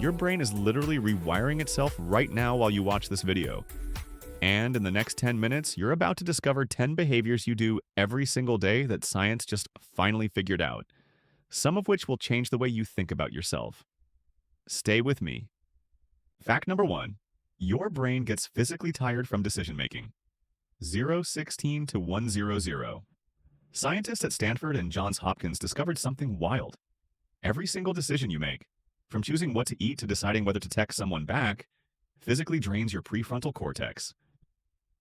Your brain is literally rewiring itself right now while you watch this video. And in the next 10 minutes, you're about to discover 10 behaviors you do every single day that science just finally figured out, some of which will change the way you think about yourself. Stay with me. Fact number 1. Your brain gets physically tired from decision making. 016 to 100. Scientists at Stanford and Johns Hopkins discovered something wild. Every single decision you make, from choosing what to eat to deciding whether to text someone back, physically drains your prefrontal cortex.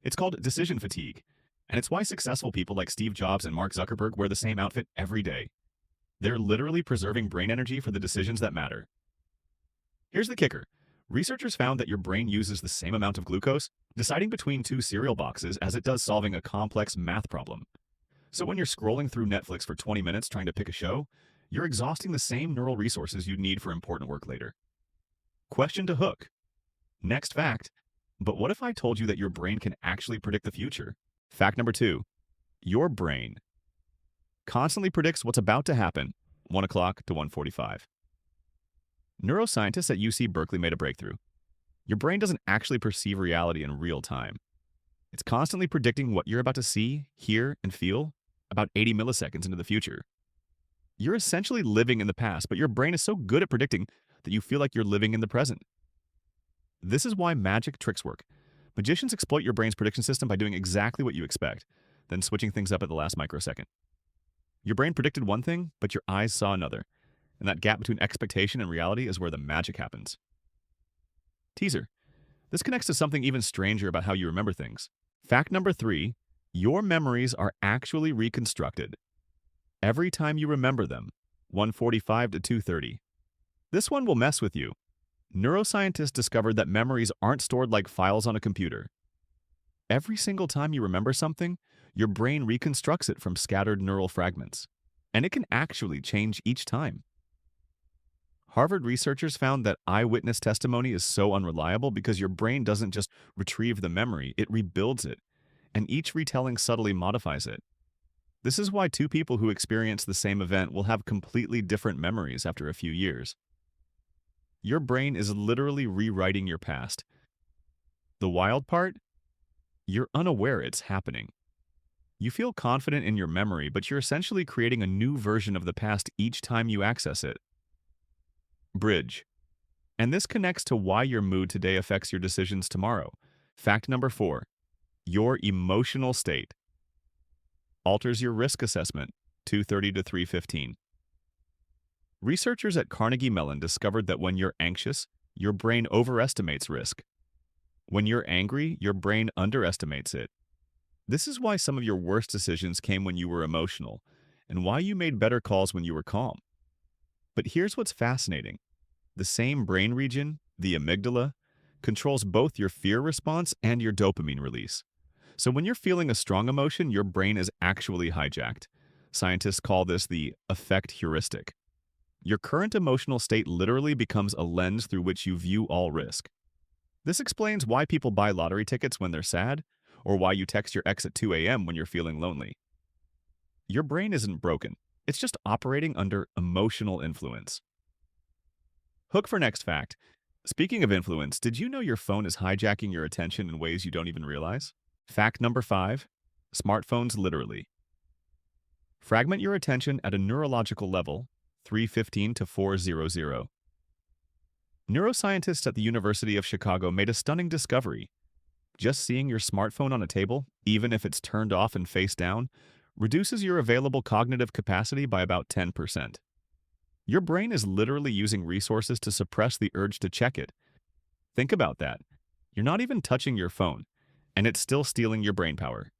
It's called decision fatigue, and it's why successful people like Steve Jobs and Mark Zuckerberg wear the same outfit every day. They're literally preserving brain energy for the decisions that matter. Here's the kicker. Researchers found that your brain uses the same amount of glucose deciding between two cereal boxes as it does solving a complex math problem. So when you're scrolling through Netflix for 20 minutes trying to pick a show, you're exhausting the same neural resources you'd need for important work later. Question to hook. Next fact. But what if I told you that your brain can actually predict the future? Fact number 2. Your brain constantly predicts what's about to happen, 1 o'clock to 1:45. Neuroscientists at UC Berkeley made a breakthrough. Your brain doesn't actually perceive reality in real time. It's constantly predicting what you're about to see, hear, and feel about 80 milliseconds into the future. You're essentially living in the past, but your brain is so good at predicting that you feel like you're living in the present. This is why magic tricks work. Magicians exploit your brain's prediction system by doing exactly what you expect, then switching things up at the last microsecond. Your brain predicted one thing, but your eyes saw another. And that gap between expectation and reality is where the magic happens. Teaser. This connects to something even stranger about how you remember things. Fact number 3. Your memories are actually reconstructed every time you remember them, 1:45 to 2:30. This one will mess with you. Neuroscientists discovered that memories aren't stored like files on a computer. Every single time you remember something, your brain reconstructs it from scattered neural fragments. And it can actually change each time. Harvard researchers found that eyewitness testimony is so unreliable because your brain doesn't just retrieve the memory, it rebuilds it, and each retelling subtly modifies it. This is why two people who experience the same event will have completely different memories after a few years. Your brain is literally rewriting your past. The wild part? You're unaware it's happening. You feel confident in your memory, but you're essentially creating a new version of the past each time you access it. Bridge. And this connects to why your mood today affects your decisions tomorrow. Fact number 4. Your emotional state alters your risk assessment, 2:30 to 3:15. Researchers at Carnegie Mellon discovered that when you're anxious, your brain overestimates risk. When you're angry, your brain underestimates it. This is why some of your worst decisions came when you were emotional, and why you made better calls when you were calm. But here's what's fascinating. The same brain region, the amygdala, controls both your fear response and your dopamine release. So when you're feeling a strong emotion, your brain is actually hijacked. Scientists call this the effect heuristic. Your current emotional state literally becomes a lens through which you view all risk. This explains why people buy lottery tickets when they're sad, or why you text your ex at 2 a.m. when you're feeling lonely. Your brain isn't broken. It's just operating under emotional influence. Hook for next fact. Speaking of influence, did you know your phone is hijacking your attention in ways you don't even realize? Fact number 5. Smartphones literally fragment your attention at a neurological level, 315 to 400. Neuroscientists at the University of Chicago made a stunning discovery. Just seeing your smartphone on a table, even if it's turned off and face down, reduces your available cognitive capacity by about 10%. Your brain is literally using resources to suppress the urge to check it. Think about that. You're not even touching your phone, and it's still stealing your brain power.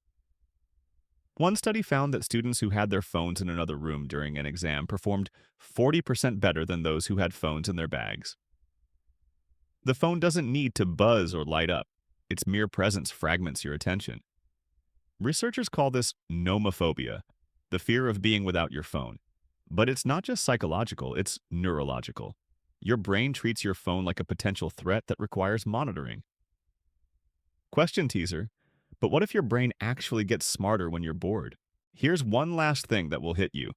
One study found that students who had their phones in another room during an exam performed 40% better than those who had phones in their bags. The phone doesn't need to buzz or light up. Its mere presence fragments your attention. Researchers call this nomophobia, the fear of being without your phone. But it's not just psychological, it's neurological. Your brain treats your phone like a potential threat that requires monitoring. Question teaser, but what if your brain actually gets smarter when you're bored? Here's one last thing that will hit you.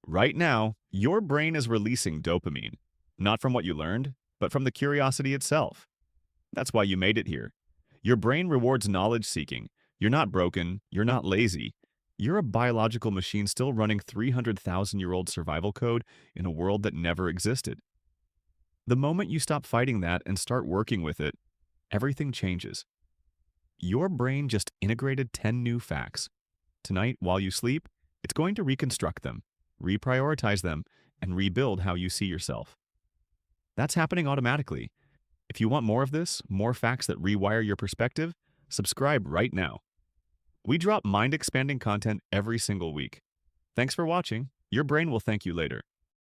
Right now, your brain is releasing dopamine, not from what you learned, but from the curiosity itself. That's why you made it here. Your brain rewards knowledge seeking. You're not broken. You're not lazy. You're a biological machine still running 300,000-year-old survival code in a world that never existed. The moment you stop fighting that and start working with it, everything changes. Your brain just integrated 10 new facts. Tonight, while you sleep, it's going to reconstruct them, reprioritize them, and rebuild how you see yourself. That's happening automatically. If you want more of this, more facts that rewire your perspective, subscribe right now. We drop mind-expanding content every single week. Thanks for watching. Your brain will thank you later.